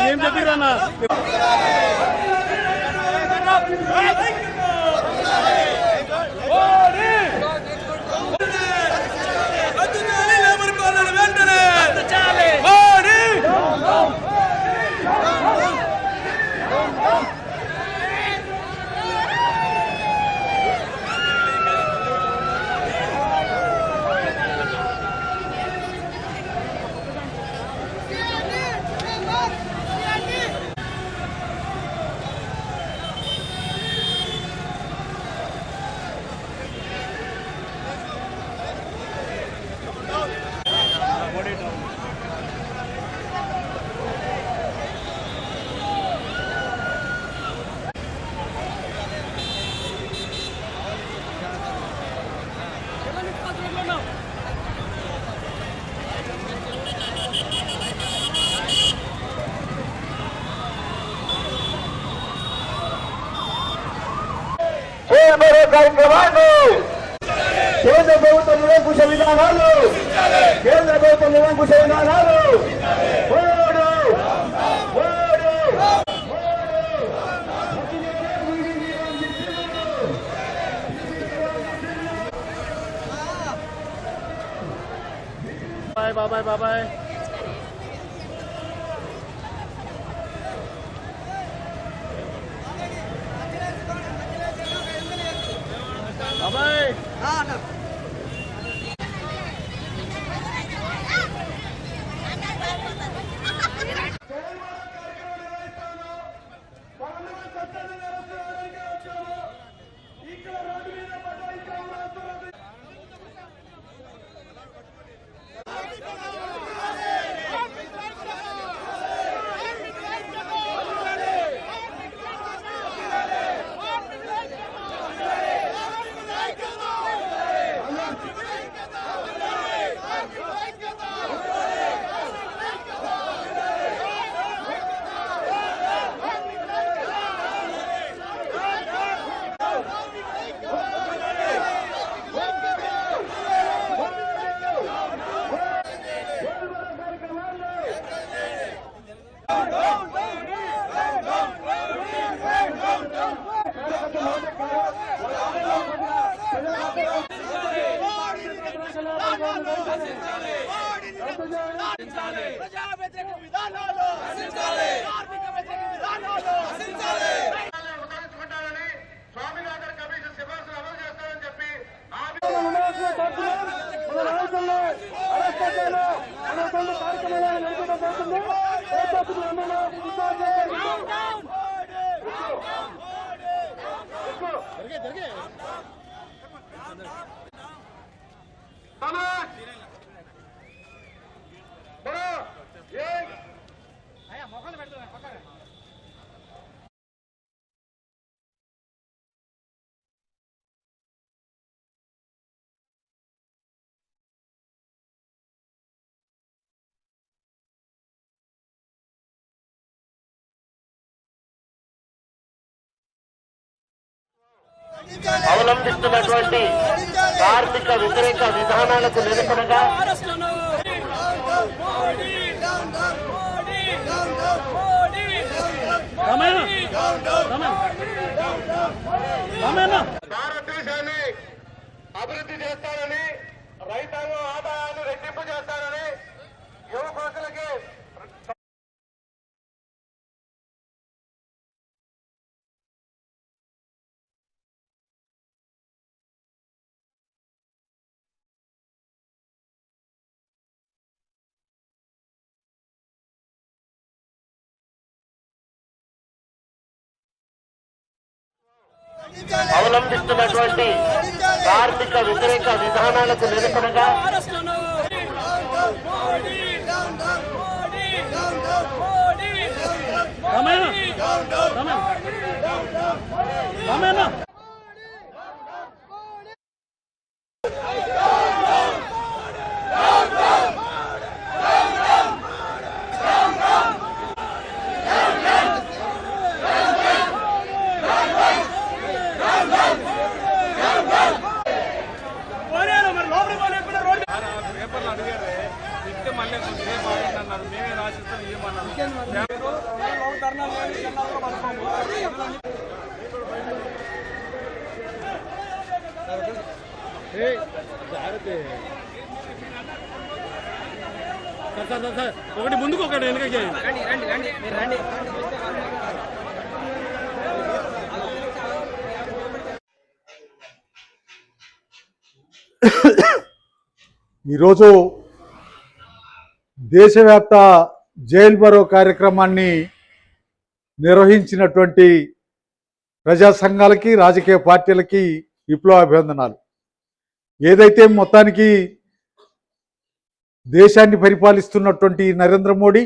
ఏం చెప్పిరన్నా కార్యక్రమాన్ని కేంద్ర ప్రభుత్వ నిరంకుశ విధానాలు కేంద్ర ప్రభుత్వ నిరంకుశ విధానాలు బాబాయ్ బాబాయ్ బాబాయ్ ప్రజా వ్యతిరేక విధానాలు నశించాలి, కార్మిక వ్యతిరేక విధానాలు నశించాలి. ఉత్తరించుకుంటారని స్వామినాథన్ కమిషన్ సిఫార్సులు అమలు చేస్తారని చెప్పి అవలంబిస్తున్నటువంటి కార్మిక వ్యతిరేక విధానాలకు నిరసనగా భారతదేశాన్ని అభివృద్ధి చేస్తానని, రైతాంగం ఆదాయాన్ని రెట్టింపు చేస్తానని యువకులకి అవలంబిస్తున్నటువంటి కార్మిక వ్యతిరేక విధానాలకు నిరసనగా ఒకటి ముందుకు ఒకటి వెనకకి ఈరోజు దేశవ్యాప్త జైల్ బరో కార్యక్రమాన్ని నిర్వహించినటువంటి ప్రజా సంఘాలకి, రాజకీయ పార్టీలకి విప్లవాభివందనాలు. ఏదైతే మొత్తానికి దేశాన్ని పరిపాలిస్తున్నటువంటి నరేంద్ర మోడీ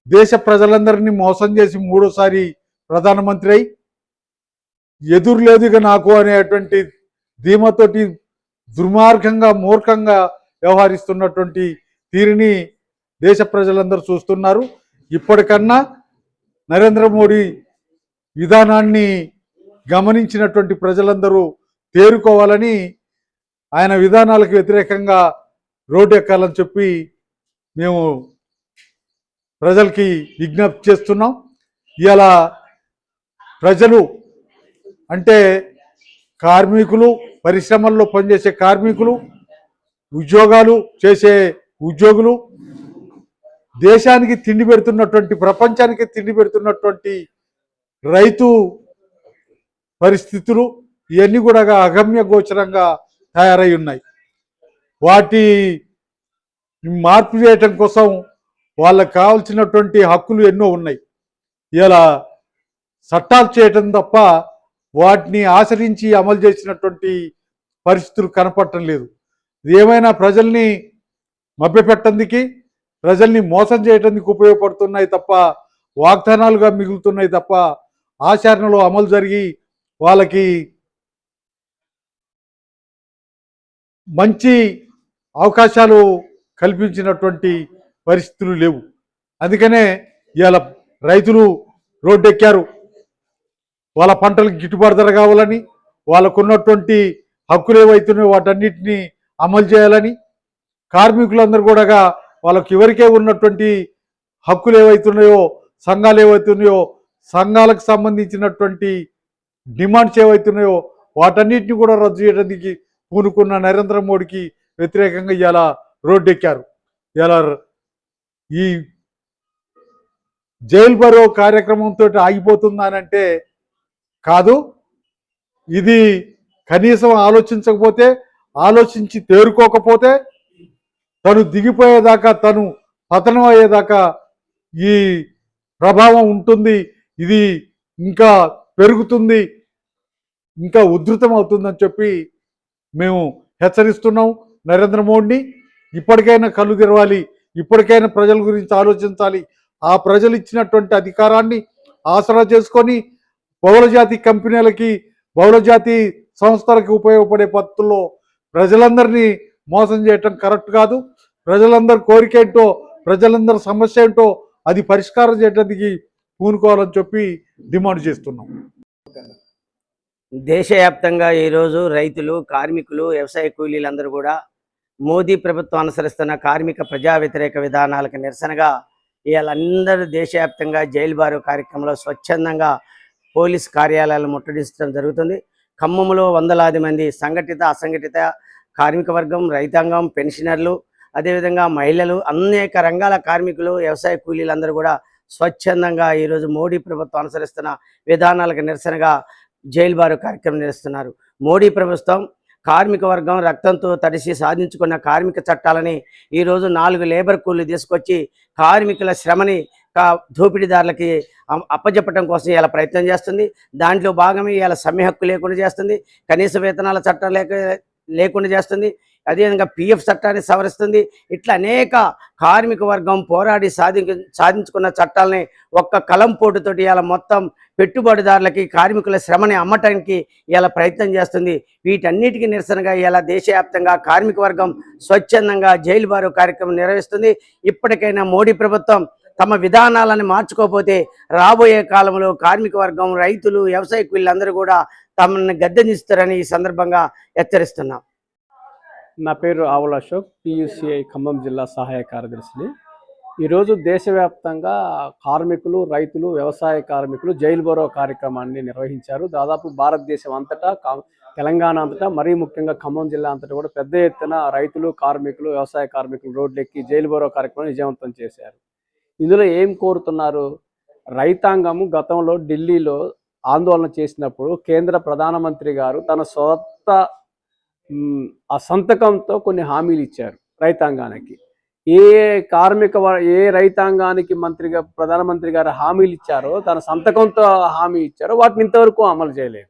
దేశ ప్రజలందరినీ మోసం చేసి మూడోసారి ప్రధానమంత్రి అయి ఎదురులేదుగా నాకు అనేటువంటి ధీమతోటి దుర్మార్గంగా, మూర్ఖంగా వ్యవహరిస్తున్నటువంటి తీరుని దేశ ప్రజలందరూ చూస్తున్నారు. ఇప్పటికన్నా నరేంద్ర మోడీ విధానాన్ని గమనించినటువంటి ప్రజలందరూ తేరుకోవాలని, ఆయన విధానాలకు వ్యతిరేకంగా రోడ్డు ఎక్కాలని చెప్పి మేము ప్రజలకి విజ్ఞప్తి చేస్తున్నాం. ఇలా ప్రజలు అంటే కార్మికులు, పరిశ్రమల్లో పనిచేసే కార్మికులు, ఉద్యోగాలు చేసే ఉద్యోగులు, దేశానికి తిండి పెడుతున్నటువంటి, ప్రపంచానికి తిండి పెడుతున్నటువంటి రైతు పరిస్థితులు ఇవన్నీ కూడా అగమ్య గోచరంగా తయారై ఉన్నాయి. వాటి మార్పు చేయటం కోసం వాళ్ళకు కావాల్సినటువంటి హక్కులు ఎన్నో ఉన్నాయి. ఇలా చట్టాలు చేయటం తప్ప వాటిని ఆచరించి అమలు చేసినటువంటి పరిస్థితులు కనపడటం లేదు. ఏమైనా ప్రజల్ని మభ్యపెట్టడానికి, ప్రజల్ని మోసం చేయడానికి ఉపయోగపడుతున్నాయి తప్ప, వాగ్దానాలుగా మిగులుతున్నాయి తప్ప ఆచరణలో అమలు జరిగి వాళ్ళకి మంచి అవకాశాలు కల్పించినటువంటి పరిస్థితులు లేవు. అందుకనే ఇవాళ రైతులు రోడ్డెక్కారు. వాళ్ళ పంటలకు గిట్టుబాటు ధర కావాలని, వాళ్ళకున్నటువంటి హక్కులు ఏవైతున్నాయో వాటన్నిటిని అమలు చేయాలని, కార్మికులందరూ కూడా వాళ్ళకి ఎవరికే ఉన్నటువంటి హక్కులు ఏవైతున్నాయో, సంఘాలు ఏవైతున్నాయో, సంఘాలకు సంబంధించినటువంటి డిమాండ్స్ ఏవైతున్నాయో వాటన్నిటిని కూడా రద్దు చేయడానికి పూనుకున్న నరేంద్ర మోడీకి వ్యతిరేకంగా ఇలా రోడ్డెక్కారు. ఇలా ఈ జైల్ బరో కార్యక్రమంతో ఆగిపోతుందనంటే కాదు. ఇది కనీసం ఆలోచించకపోతే, ఆలోచించి తేరుకోకపోతే, తను దిగిపోయేదాకా, తను పతనం అయ్యేదాకా ఈ ప్రభావం ఉంటుంది. ఇది ఇంకా పెరుగుతుంది, ఇంకా ఉధృతం అవుతుందని చెప్పి మేము హెచ్చరిస్తున్నాం నరేంద్ర మోడీని. ఇప్పటికైనా కళ్ళు తెరవాలి, ఇప్పటికైనా ప్రజల గురించి ఆలోచించాలి. ఆ ప్రజలు ఇచ్చినటువంటి అధికారాన్ని ఆసరా చేసుకొని బహుళజాతి కంపెనీలకి, బహుళజాతి సంస్థలకి ఉపయోగపడే పద్ధతుల్లో ప్రజలందరినీ మోసం చేయటం కరెక్ట్ కాదు. ప్రజలందరి కోరిక ఏంటో, ప్రజలందరి సమస్య ఏంటో అది పరిష్కారం చేయడానికి పూనుకోవాలని చెప్పి డిమాండ్ చేస్తున్నాం. దేశవ్యాప్తంగా ఈరోజు రైతులు, కార్మికులు, వ్యవసాయ కూలీలందరూ కూడా మోదీ ప్రభుత్వం అనుసరిస్తున్న కార్మిక ప్రజా వ్యతిరేక విధానాలకు నిరసనగా వీళ్ళందరూ దేశవ్యాప్తంగా జైలు బారు కార్యక్రమంలో స్వచ్ఛందంగా పోలీస్ కార్యాలయాలను ముట్టడించడం జరుగుతుంది. ఖమ్మంలో వందలాది మంది సంఘటిత, అసంఘటిత కార్మిక వర్గం, రైతాంగం, పెన్షనర్లు, అదేవిధంగా మహిళలు, అనేక రంగాల కార్మికులు, వ్యవసాయ కూలీలందరూ కూడా స్వచ్ఛందంగా ఈరోజు మోడీ ప్రభుత్వం అనుసరిస్తున్న విధానాలకు నిరసనగా జైలు బారు కార్యక్రమం నిర్వహిస్తున్నారు. మోడీ ప్రభుత్వం కార్మిక వర్గం రక్తంతో తడిసి సాధించుకున్న కార్మిక చట్టాలని ఈరోజు 4 లేబర్ కూలీలు తీసుకొచ్చి కార్మికుల శ్రమని దోపిడీదారులకి అప్పజెప్పడం కోసం ఇలా ప్రయత్నం చేస్తుంది. దాంట్లో భాగమే ఇలా సమ్మె హక్కు లేకుండా చేస్తుంది, కనీస వేతనాల చట్టం లేకుండా చేస్తుంది, అదేవిధంగా పిఎఫ్ చట్టాన్ని సవరిస్తుంది. ఇట్లా అనేక కార్మిక వర్గం పోరాడి సాధించుకున్న చట్టాలని ఒక్క కలం పోటుతోటి ఇలా మొత్తం పెట్టుబడిదారులకి కార్మికుల శ్రమని అమ్మటానికి ఇలా ప్రయత్నం చేస్తుంది. వీటన్నిటికీ నిరసనగా ఇలా దేశవ్యాప్తంగా కార్మిక వర్గం స్వచ్ఛందంగా జైలు బారు కార్యక్రమం నిర్వహిస్తుంది. ఇప్పటికైనా మోడీ ప్రభుత్వం తమ విధానాలను మార్చుకోకపోతే రాబోయే కాలంలో కార్మిక వర్గం, రైతులు, వ్యవసాయ కూలీలందరూ కూడా తమను గద్దెదిస్తారని ఈ సందర్భంగా హెచ్చరిస్తున్నాం. నా పేరు ఆవుల అశోక్, పియుసిఐ ఖమ్మం జిల్లా సహాయ కార్యదర్శిని. ఈరోజు దేశవ్యాప్తంగా కార్మికులు, రైతులు, వ్యవసాయ కార్మికులు జైలు బరో కార్యక్రమాన్ని నిర్వహించారు. దాదాపు భారతదేశం అంతటా, తెలంగాణ అంతటా, మరీ ముఖ్యంగా ఖమ్మం జిల్లా అంతటా కూడా పెద్ద ఎత్తున రైతులు, కార్మికులు, వ్యవసాయ కార్మికులు రోడ్లెక్కి జైలు బరో కార్యక్రమాన్ని విజయవంతం చేశారు. ఇందులో ఏం కోరుతున్నారు? రైతాంగము గతంలో ఢిల్లీలో ఆందోళన చేసినప్పుడు కేంద్ర ప్రధానమంత్రి గారు తన సొంత ఆ సంతకంతో కొన్ని హామీలు ఇచ్చారు రైతాంగానికి. ఏ రైతాంగానికి ప్రధానమంత్రి గారు హామీలు ఇచ్చారో, తన సంతకంతో హామీ ఇచ్చారో వాటిని ఇంతవరకు అమలు చేయలేదు.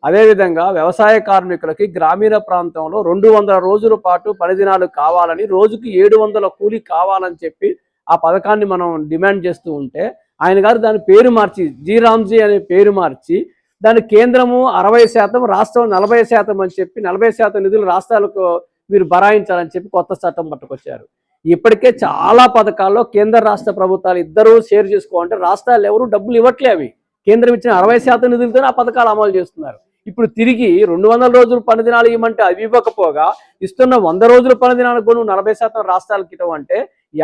అదేవిధంగా వ్యవసాయ కార్మికులకి గ్రామీణ ప్రాంతంలో 200 రోజుల పాటు పని దినాలు కావాలని, రోజుకి 700 కూలీ కావాలని చెప్పి ఆ పథకాన్ని మనం డిమాండ్ చేస్తూ ఉంటే ఆయన గారు దాని పేరు మార్చి జీరామ్జీ అనే పేరు మార్చి దాని కేంద్రము 60%, రాష్ట్రం 40% అని చెప్పి 40% నిధులు రాష్ట్రాలకు మీరు బరాయించాలని చెప్పి కొత్త చట్టం పట్టుకొచ్చారు. ఇప్పటికే చాలా పథకాల్లో కేంద్ర రాష్ట్ర ప్రభుత్వాలు ఇద్దరూ షేర్ చేసుకోవాలంటే రాష్ట్రాలు ఎవరు డబ్బులు ఇవ్వట్లే. అవి కేంద్రం ఇచ్చిన 60% నిధులతోనే ఆ పథకాలు అమలు చేస్తున్నారు. ఇప్పుడు తిరిగి 200 రోజులు పని దినాలు ఇవ్వమంటే అవి ఇవ్వకపోగా ఇస్తున్న 100 రోజుల పని దినాలకు కూడా 40% రాష్ట్రాలకు ఇవ్వమంటే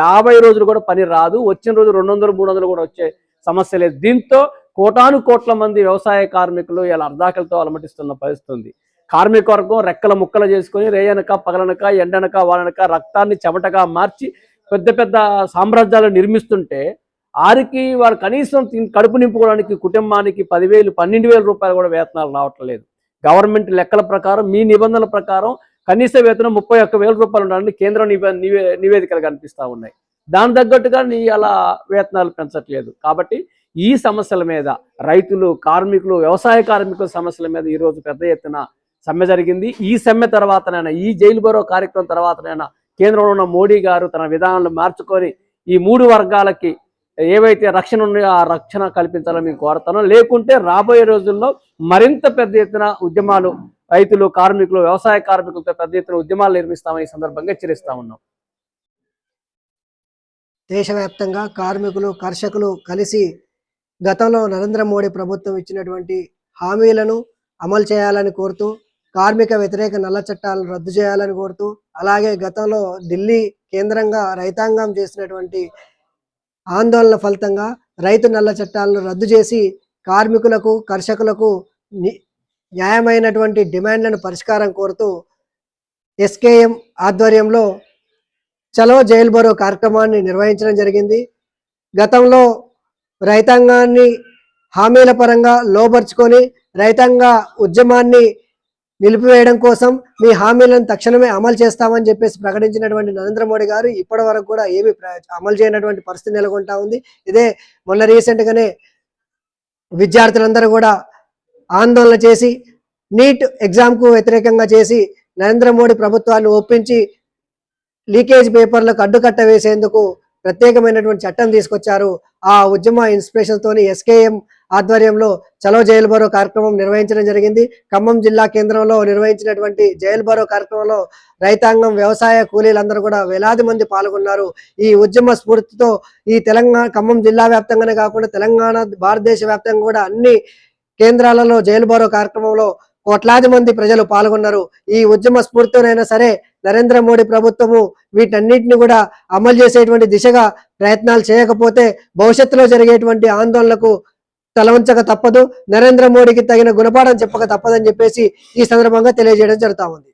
50 రోజులు కూడా పని రాదు. వచ్చిన రోజు 200, 300 కూడా వచ్చే సమస్య లేదు. దీంతో కోటాను కోట్ల మంది వ్యవసాయ కార్మికులు ఇలా అర్ధాకలతో అలమటిస్తున్న పరిస్థితి ఉంది. కార్మిక వర్గం రెక్కల ముక్కలు చేసుకొని రేయనక, పగలనక, ఎండనక, వాననక రక్తాన్ని చెమటగా మార్చి పెద్ద పెద్ద సామ్రాజ్యాలు నిర్మిస్తుంటే ఆరికి వారు కనీసం కడుపు నింపుకోవడానికి కుటుంబానికి 10,000, 12,000 రూపాయలు కూడా వేతనాలు రావట్లేదు. గవర్నమెంట్ లెక్కల ప్రకారం, మీ నిబంధనల ప్రకారం కనీస వేతనం 31,000 రూపాయలు ఉండాలని కేంద్ర నివేదికలు కనిపిస్తూ ఉన్నాయి. దాని తగ్గట్టుగా అలా వేతనాలు పెంచట్లేదు. కాబట్టి ఈ సమస్యల మీద రైతులు, కార్మికులు, వ్యవసాయ కార్మికుల సమస్యల మీద ఈరోజు పెద్ద ఎత్తున సమ్మె జరిగింది. ఈ సమ్మె తర్వాతనైనా, ఈ జైలు బరో కార్యక్రమం తర్వాతనైనా కేంద్రంలో ఉన్న మోడీ గారు తన విధానాలను మార్చుకొని ఈ 3 వర్గాలకి ఏవైతే రక్షణ ఉన్నాయో ఆ రక్షణ కల్పించాలని మేము కోరుతాను. లేకుంటే రాబోయే రోజుల్లో మరింత పెద్ద ఎత్తున ఉద్యమాలు, రైతులు, కార్మికులు, వ్యవసాయ కార్మికులతో పెద్ద ఎత్తున ఉద్యమాలు నిర్మిస్తామని ఈ సందర్భంగా హెచ్చరిస్తా ఉన్నాం. దేశవ్యాప్తంగా కార్మికులు, కర్షకులు కలిసి గతంలో నరేంద్ర మోడీ ప్రభుత్వం ఇచ్చినటువంటి హామీలను అమలు చేయాలని కోరుతూ, కార్మిక వ్యతిరేక నల్ల చట్టాలను రద్దు చేయాలని కోరుతూ, అలాగే గతంలో ఢిల్లీ కేంద్రంగా రైతాంగం చేసినటువంటి ఆందోళన ఫలితంగా రైతు నల్ల చట్టాలను రద్దు చేసి కార్మికులకు, కర్షకులకు న్యాయమైనటువంటి డిమాండ్లను పరిష్కారం కోరుతూ ఎస్కేఎం ఆధ్వర్యంలో చలో జైలు బరో కార్యక్రమాన్ని నిర్వహించడం జరిగింది. గతంలో రైతాంగాన్ని హామీల పరంగా లోబర్చుకొని రైతాంగ ఉద్యమాన్ని నిలిపివేయడం కోసం మీ హామీలను తక్షణమే అమలు చేస్తామని చెప్పేసి ప్రకటించినటువంటి నరేంద్ర మోడీ గారు ఇప్పటి వరకు కూడా ఏమీ అమలు చేయనటువంటి పరిస్థితి నెలకొంటా ఉంది. ఇదే మొన్న రీసెంట్గానే విద్యార్థులందరూ కూడా ఆందోళన చేసి నీట్ ఎగ్జామ్కు వ్యతిరేకంగా చేసి నరేంద్ర మోడీ ప్రభుత్వాన్ని ఒప్పించి లీకేజ్ పేపర్లకు అడ్డుకట్ట వేసేందుకు ప్రత్యేకమైనటువంటి చట్టం తీసుకొచ్చారు. ఆ ఉద్యమ ఇన్స్పిరేషన్ తోని ఎస్కేఎం ఆధ్వర్యంలో చలో జైలు బరో కార్యక్రమం నిర్వహించడం జరిగింది. ఖమ్మం జిల్లా కేంద్రంలో నిర్వహించినటువంటి జైలు బరో కార్యక్రమంలో రైతాంగం, వ్యవసాయ కూలీలందరూ కూడా వేలాది మంది పాల్గొన్నారు. ఈ ఉద్యమ స్ఫూర్తితో ఈ ఖమ్మం జిల్లా వ్యాప్తంగానే కాకుండా తెలంగాణ, భారతదేశ వ్యాప్తంగా కూడా అన్ని కేంద్రాలలో జైలు బరో కార్యక్రమంలో కోట్లాది మంది ప్రజలు పాల్గొన్నారు. ఈ ఉద్యమ స్ఫూర్తితోనైనా సరే నరేంద్ర మోడీ ప్రభుత్వము వీటన్నిటిని కూడా అమలు చేసేటువంటి దిశగా ప్రయత్నాలు చేయకపోతే భవిష్యత్తులో జరిగేటువంటి ఆందోళనలకు తలవంచక తప్పదు. నరేంద్ర మోడీకి తగిన గుణపాఠం చెప్పక తప్పదని చెప్పేసి ఈ సందర్భంగా తెలియజేయడం జరుగుతా ఉంది.